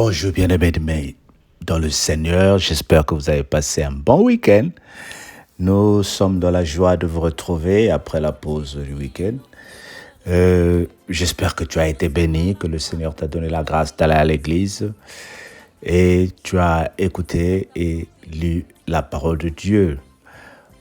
Bonjour bien-aimés dans le Seigneur, j'espère que vous avez passé un bon week-end. Nous sommes dans la joie de vous retrouver après la pause du week-end. J'espère que tu as été béni, que le Seigneur t'a donné la grâce d'aller à l'église et tu as écouté et lu la parole de Dieu.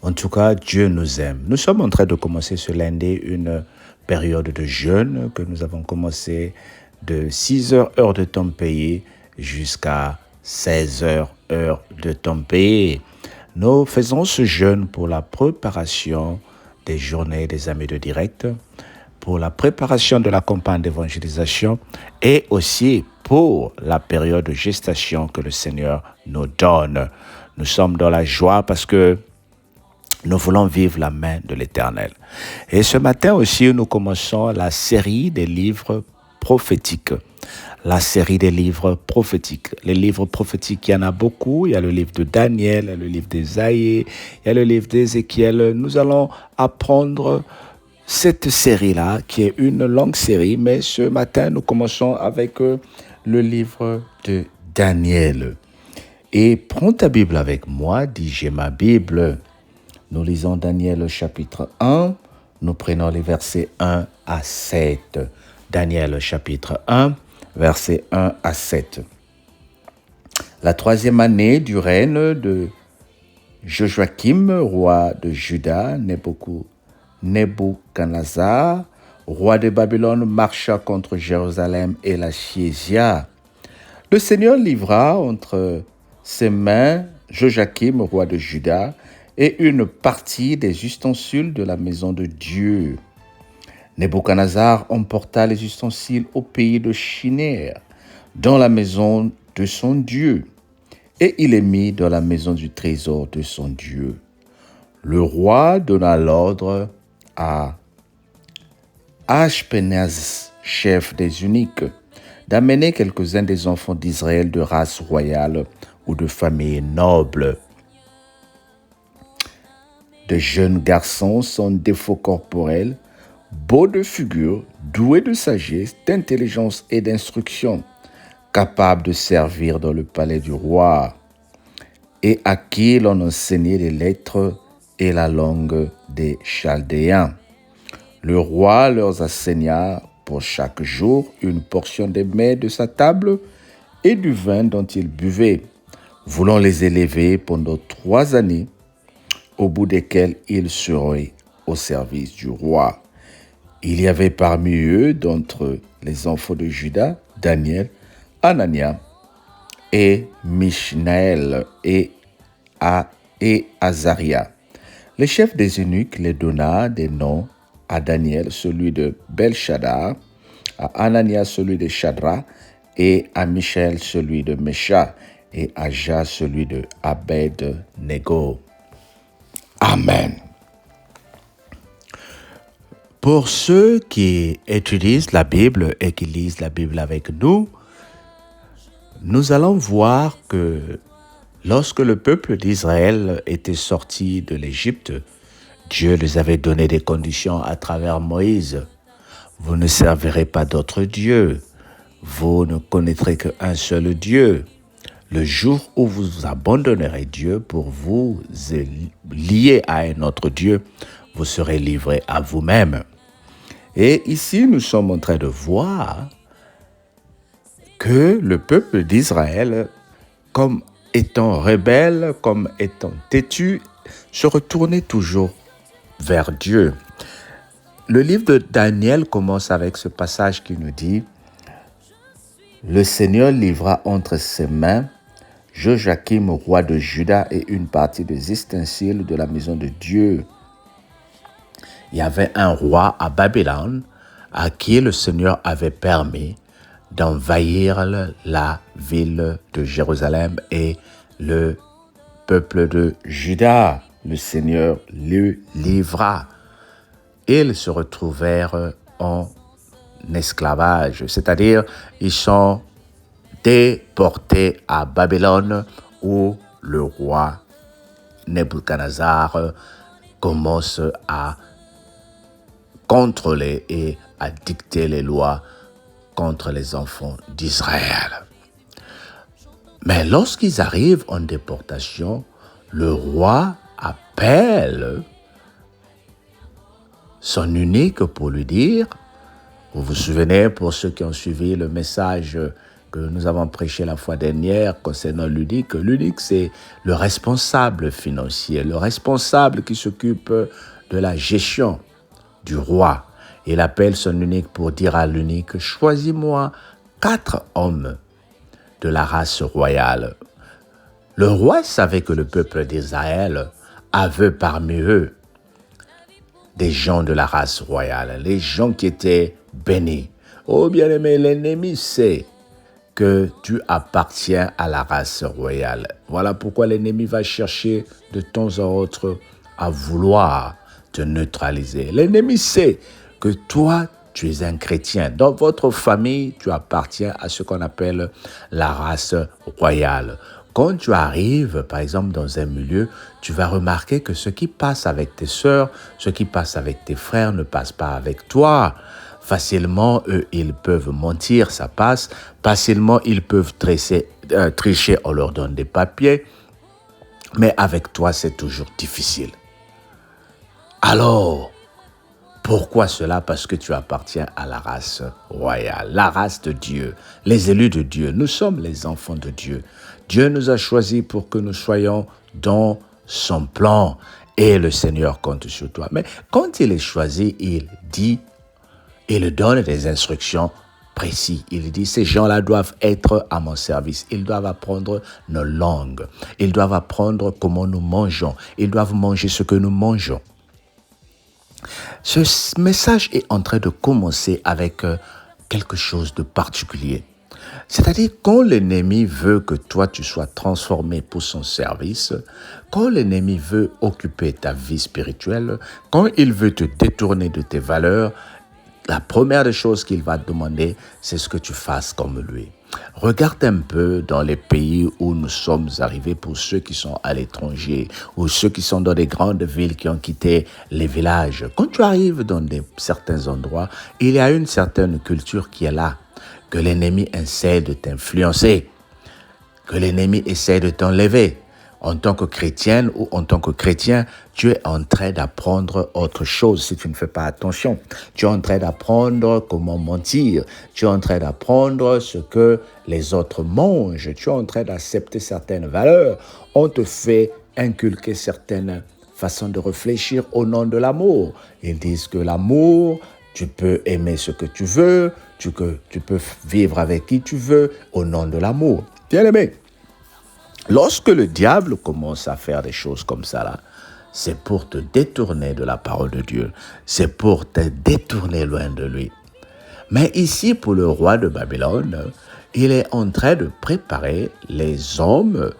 En tout cas, Dieu nous aime. Nous sommes en train de commencer ce lundi une période de jeûne que nous avons commencé de 6 heures, heure de temps payé, jusqu'à 16 heures, heure de temps payé. Nous faisons ce jeûne pour la préparation des journées des amis de direct, pour la préparation de la campagne d'évangélisation et aussi pour la période de gestation que le Seigneur nous donne. Nous sommes dans la joie parce que nous voulons vivre la main de l'Éternel. Et ce matin aussi, nous commençons la série des livres prophétiques. La série des livres prophétiques. Les livres prophétiques, il y en a beaucoup. Il y a le livre de Daniel, il y a le livre d'Ésaïe, il y a le livre d'Ézéchiel. Nous allons apprendre cette série-là, qui est une longue série, mais ce matin, nous commençons avec le livre de Daniel. Et prends ta Bible avec moi, dis j'ai ma Bible. Nous lisons Daniel chapitre 1, nous prenons les versets 1 à 7. Daniel chapitre 1, versets 1 à 7. La 3e année du règne de Joachim, roi de Juda, Nebuchadnezzar, roi de Babylone, marcha contre Jérusalem et la siégia. Le Seigneur livra entre ses mains Joachim, roi de Juda, et une partie des ustensiles de la maison de Dieu. Nebuchadnezzar emporta les ustensiles au pays de Shinér, dans la maison de son Dieu, et il les mit dans la maison du trésor de son Dieu. Le roi donna l'ordre à Ashpenaz, chef des eunuques, d'amener quelques-uns des enfants d'Israël de race royale ou de famille noble. De jeunes garçons sans défaut corporel, beaux de figure, doués de sagesse, d'intelligence et d'instruction, capables de servir dans le palais du roi, et à qui l'on enseignait les lettres et la langue des Chaldéens. Le roi leur enseigna pour chaque jour une portion des mets de sa table et du vin dont ils buvaient, voulant les élever pendant 3 années, au bout desquels ils seraient au service du roi. Il y avait parmi eux, d'entre les enfants de Juda, Daniel, Anania et Mishnaël et Azaria. Le chef des eunuques les donna des noms: à Daniel celui de Belshadar, à Anania celui de Shadra, et à Michel celui de Mesha, et à Ja celui de Abed-Nego. Amen. Pour ceux qui étudient la Bible et qui lisent la Bible avec nous, nous allons voir que lorsque le peuple d'Israël était sorti de l'Égypte, Dieu les avait donné des conditions à travers Moïse. Vous ne servirez pas d'autre Dieu. Vous ne connaîtrez qu'un seul Dieu. Le jour où vous abandonnerez Dieu pour vous lier à un autre Dieu, vous serez livrés à vous-même. Et ici, nous sommes en train de voir que le peuple d'Israël, comme étant rebelle, comme étant têtu, se retournait toujours vers Dieu. Le livre de Daniel commence avec ce passage qui nous dit: le Seigneur livra entre ses mains Joachim, roi de Juda, et une partie des ustensiles de la maison de Dieu. Il y avait un roi à Babylone à qui le Seigneur avait permis d'envahir la ville de Jérusalem et le peuple de Juda. Le Seigneur le livra. Ils se retrouvèrent en esclavage, c'est-à-dire ils sont déportés à Babylone, où le roi Nebuchadnezzar commence à contrôler et à dicter les lois contre les enfants d'Israël. Mais lorsqu'ils arrivent en déportation, le roi appelle son eunuque pour lui dire, vous vous souvenez, pour ceux qui ont suivi le message que nous avons prêché la fois dernière concernant l'eunuque, c'est le responsable financier, le responsable qui s'occupe de la gestion du roi. Il appelle son eunuque pour dire à l'eunuque, choisis-moi 4 hommes de la race royale. Le roi savait que le peuple d'Israël avait parmi eux des gens de la race royale, les gens qui étaient bénis. Oh bien-aimé, l'ennemi sait que tu appartiens à la race royale. Voilà pourquoi l'ennemi va chercher de temps en temps à vouloir te neutraliser. L'ennemi sait que toi, tu es un chrétien. Dans votre famille, tu appartiens à ce qu'on appelle la race royale. Quand tu arrives, par exemple, dans un milieu, tu vas remarquer que ce qui passe avec tes sœurs, ce qui passe avec tes frères ne passe pas avec toi. Facilement, eux, ils peuvent mentir, ça passe. Facilement, ils peuvent tricher, on leur donne des papiers. Mais avec toi, c'est toujours difficile. Alors, pourquoi cela? Parce que tu appartiens à la race royale, la race de Dieu, les élus de Dieu. Nous sommes les enfants de Dieu. Dieu nous a choisis pour que nous soyons dans son plan et le Seigneur compte sur toi. Mais quand il est choisi, il donne des instructions précises. Il dit, ces gens-là doivent être à mon service. Ils doivent apprendre nos langues. Ils doivent apprendre comment nous mangeons. Ils doivent manger ce que nous mangeons. Ce message est en train de commencer avec quelque chose de particulier. C'est-à-dire, quand l'ennemi veut que toi, tu sois transformé pour son service, quand l'ennemi veut occuper ta vie spirituelle, quand il veut te détourner de tes valeurs, la première des choses qu'il va te demander, c'est ce que tu fasses comme lui. Regarde un peu dans les pays où nous sommes arrivés, pour ceux qui sont à l'étranger ou ceux qui sont dans des grandes villes qui ont quitté les villages. Quand tu arrives dans certains endroits, il y a une certaine culture qui est là, que l'ennemi essaie de t'influencer, que l'ennemi essaie de t'enlever. En tant que chrétienne ou en tant que chrétien, tu es en train d'apprendre autre chose si tu ne fais pas attention. Tu es en train d'apprendre comment mentir. Tu es en train d'apprendre ce que les autres mangent. Tu es en train d'accepter certaines valeurs. On te fait inculquer certaines façons de réfléchir au nom de l'amour. Ils disent que l'amour, tu peux aimer ce que tu veux, tu peux vivre avec qui tu veux au nom de l'amour. Bien aimé. Lorsque le diable commence à faire des choses comme ça, là, c'est pour te détourner de la parole de Dieu. C'est pour te détourner loin de lui. Mais ici, pour le roi de Babylone, il est en train de préparer les hommes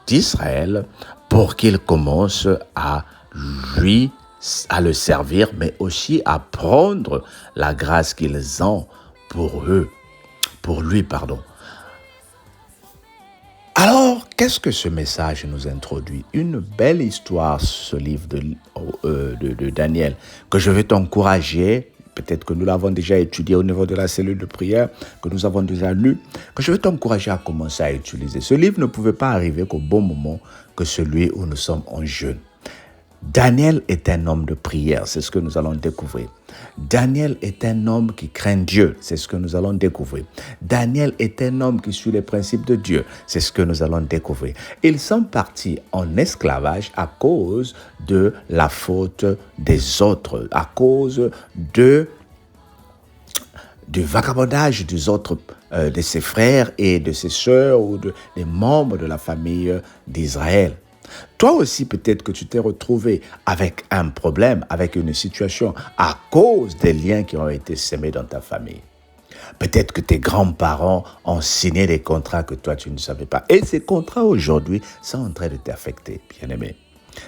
d'Israël pour qu'ils commencent à le servir, mais aussi à prendre la grâce qu'ils ont pour lui. Alors, qu'est-ce que ce message nous introduit? Une belle histoire, ce livre de Daniel, que je vais t'encourager, peut-être que nous l'avons déjà étudié au niveau de la cellule de prière, que nous avons déjà lu, que je vais t'encourager à commencer à utiliser. Ce livre ne pouvait pas arriver qu'au bon moment que celui où nous sommes en jeûne. Daniel est un homme de prière, c'est ce que nous allons découvrir. Daniel est un homme qui craint Dieu, c'est ce que nous allons découvrir. Daniel est un homme qui suit les principes de Dieu, c'est ce que nous allons découvrir. Ils sont partis en esclavage à cause de la faute des autres, à cause du vagabondage des autres, de ses frères et de ses sœurs ou des membres de la famille d'Israël. Toi aussi, peut-être que tu t'es retrouvé avec un problème, avec une situation à cause des liens qui ont été sémés dans ta famille. Peut-être que tes grands-parents ont signé des contrats que toi, tu ne savais pas. Et ces contrats aujourd'hui sont en train de t'affecter, bien-aimé.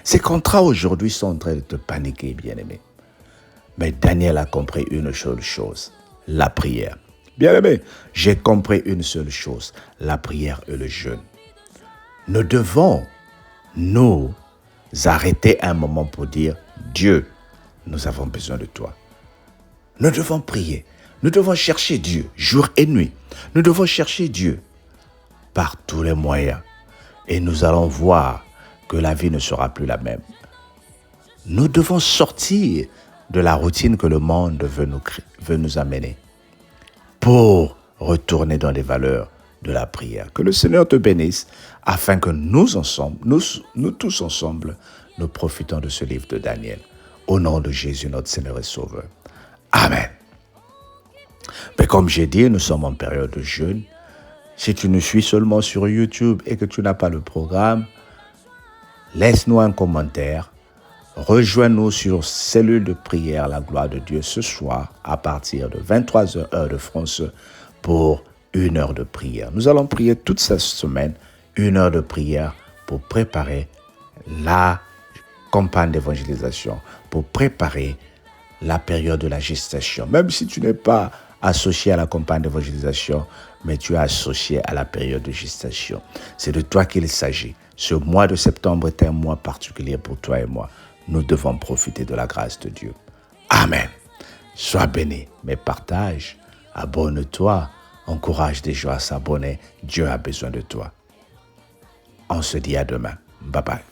Ces contrats aujourd'hui sont en train de te paniquer, bien-aimé. Mais Daniel a compris une seule chose, la prière. Bien-aimé, j'ai compris une seule chose, la prière et le jeûne. Nous devons nous arrêter un moment pour dire, Dieu, nous avons besoin de toi. Nous devons prier. Nous devons chercher Dieu jour et nuit. Nous devons chercher Dieu par tous les moyens. Et nous allons voir que la vie ne sera plus la même. Nous devons sortir de la routine que le monde veut nous amener pour retourner dans les valeurs de la prière. Que le Seigneur te bénisse afin que nous tous ensemble, nous profitons de ce livre de Daniel. Au nom de Jésus, notre Seigneur et Sauveur. Amen. Mais comme j'ai dit, nous sommes en période de jeûne. Si tu nous suis seulement sur YouTube et que tu n'as pas le programme, laisse-nous un commentaire. Rejoins-nous sur Cellule de prière La Gloire de Dieu ce soir à partir de 23h heure de France pour 1 heure de prière. Nous allons prier toute cette semaine 1 heure de prière pour préparer la campagne d'évangélisation, pour préparer la période de la gestation. Même si tu n'es pas associé à la campagne d'évangélisation, mais tu es associé à la période de gestation. C'est de toi qu'il s'agit. Ce mois de septembre est un mois particulier pour toi et moi. Nous devons profiter de la grâce de Dieu. Amen. Sois béni, mais partage, abonne-toi, encourage des gens à s'abonner. Dieu a besoin de toi. On se dit à demain. Bye bye.